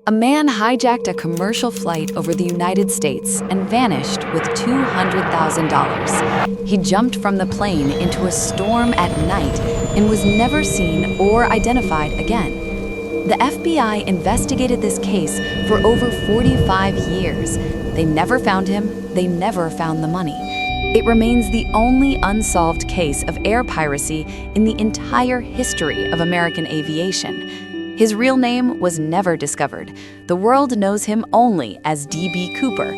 A man hijacked a commercial flight over the United States and vanished with $200,000. He jumped from the plane into a storm at night and was never seen or identified again. The FBI investigated this case for over 45 years. They never found him, they never found the money. It remains the only unsolved case of air piracy in the entire history of American aviation. His real name was never discovered. The world knows him only as D.B. Cooper.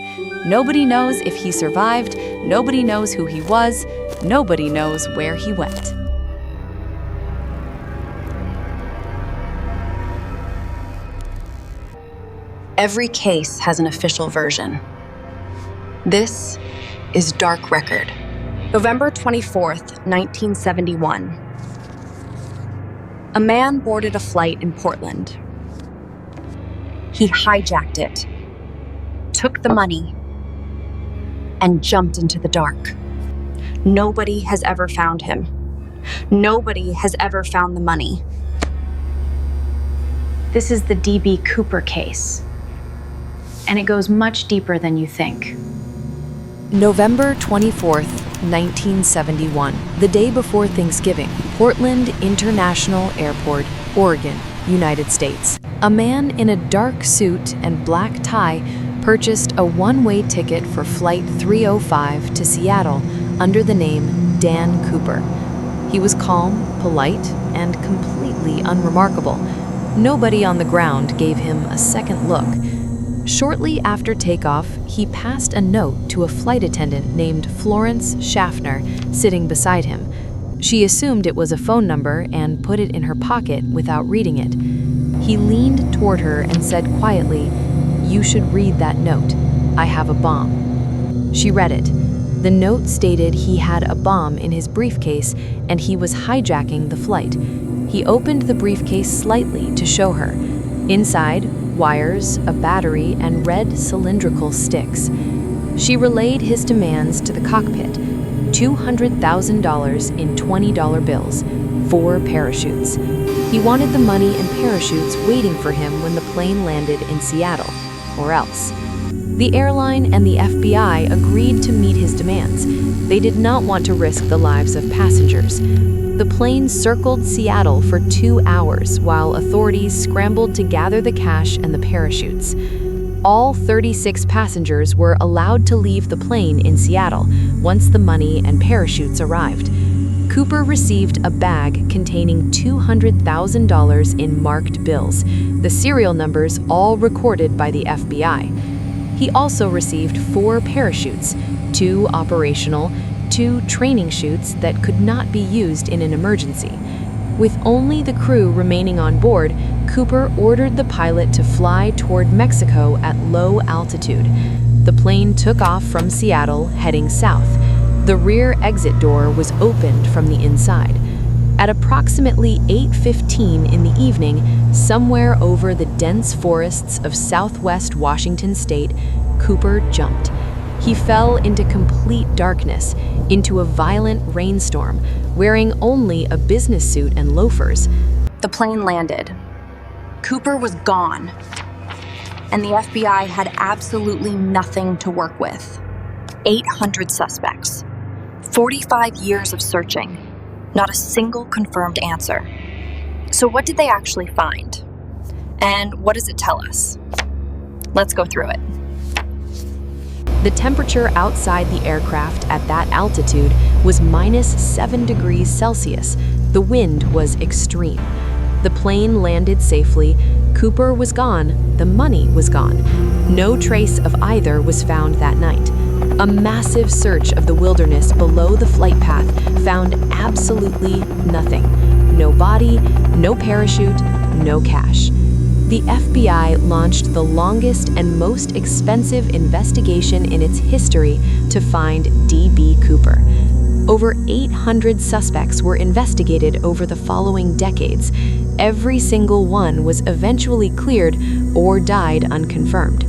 Nobody knows if he survived, nobody knows who he was, nobody knows where he went. Every case has an official version. This is Dark Record. November 24th, 1971. A man boarded a flight in Portland. He hijacked it, took the money, and jumped into the dark. Nobody has ever found him. Nobody has ever found the money. This is the D.B. Cooper case, and it goes much deeper than you think. November 24th, 1971, the day before Thanksgiving, Portland International Airport, Oregon, United States. A man in a dark suit and black tie purchased a one-way ticket for Flight 305 to Seattle under the name Dan Cooper. He was calm, polite, and completely unremarkable. Nobody on the ground gave him a second look. Shortly after takeoff, he passed a note to a flight attendant named Florence Schaffner sitting beside him. She assumed it was a phone number and put it in her pocket without reading it. He leaned toward her and said quietly, "You should read that note. I have a bomb." She read it. The note stated he had a bomb in his briefcase and he was hijacking the flight. He opened the briefcase slightly to show her. Inside, wires, a battery, and red cylindrical sticks. She relayed his demands to the cockpit: $200,000 in $20 bills, 4 parachutes. He wanted the money and parachutes waiting for him when the plane landed in Seattle, or else. The airline and the FBI agreed to meet his demands. They did not want to risk the lives of passengers. The plane circled Seattle for 2 hours while authorities scrambled to gather the cash and the parachutes. All 36 passengers were allowed to leave the plane in Seattle once the money and parachutes arrived. Cooper received a bag containing $200,000 in marked bills, the serial numbers all recorded by the FBI. He also received 4 parachutes, 2 operational, 2 training chutes that could not be used in an emergency. With only the crew remaining on board, Cooper ordered the pilot to fly toward Mexico at low altitude. The plane took off from Seattle, heading south. The rear exit door was opened from the inside. At approximately 8:15 in the evening, somewhere over the dense forests of southwest Washington state, Cooper jumped. He fell into complete darkness, into a violent rainstorm, wearing only a business suit and loafers. The plane landed. Cooper was gone, and the FBI had absolutely nothing to work with. 800 suspects, 45 years of searching, not a single confirmed answer. So what did they actually find? And what does it tell us? Let's go through it. The temperature outside the aircraft at that altitude was -7 degrees Celsius. The wind was extreme. The plane landed safely. Cooper was gone. The money was gone. No trace of either was found that night. A massive search of the wilderness below the flight path found absolutely nothing. No body, no parachute, no cash. The FBI launched the longest and most expensive investigation in its history to find D.B. Cooper. Over 800 suspects were investigated over the following decades. Every single one was eventually cleared or died unconfirmed.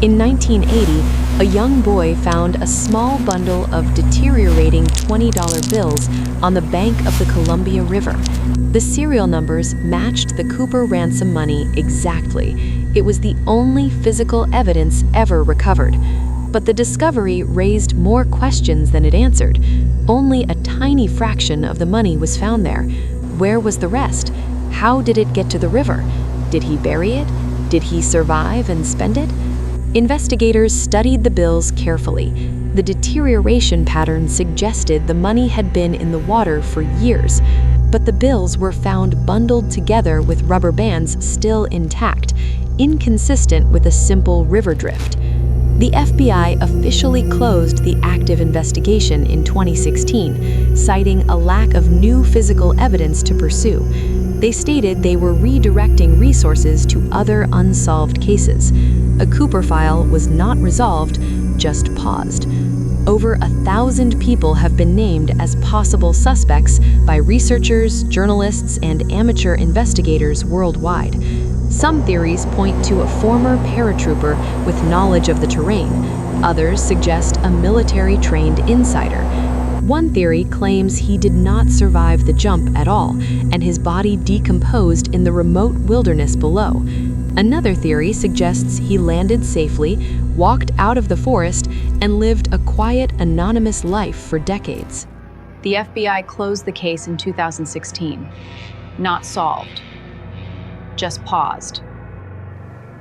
In 1980, a young boy found a small bundle of deteriorating $20 bills on the bank of the Columbia River. The serial numbers matched the Cooper ransom money exactly. It was the only physical evidence ever recovered. But the discovery raised more questions than it answered. Only a tiny fraction of the money was found there. Where was the rest? How did it get to the river? Did he bury it? Did he survive and spend it? Investigators studied the bills carefully. The deterioration pattern suggested the money had been in the water for years, but the bills were found bundled together with rubber bands still intact, inconsistent with a simple river drift. The FBI officially closed the active investigation in 2016, citing a lack of new physical evidence to pursue. They stated they were redirecting resources to other unsolved cases. A Cooper file was not resolved, just paused. Over 1,000 people have been named as possible suspects by researchers, journalists, and amateur investigators worldwide. Some theories point to a former paratrooper with knowledge of the terrain. Others suggest a military-trained insider. One theory claims he did not survive the jump at all, and his body decomposed in the remote wilderness below. Another theory suggests he landed safely, walked out of the forest, and lived a quiet, anonymous life for decades. The FBI closed the case in 2016. Not solved. Just paused.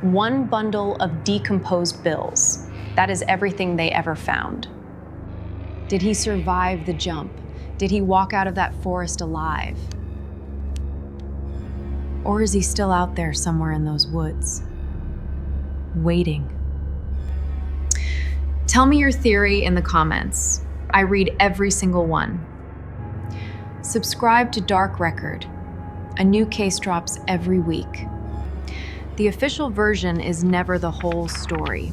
One bundle of decomposed bills. That is everything they ever found. Did he survive the jump? Did he walk out of that forest alive? Or is he still out there somewhere in those woods, waiting? Tell me your theory in the comments. I read every single one. Subscribe to Dark Record. A new case drops every week. The official version is never the whole story.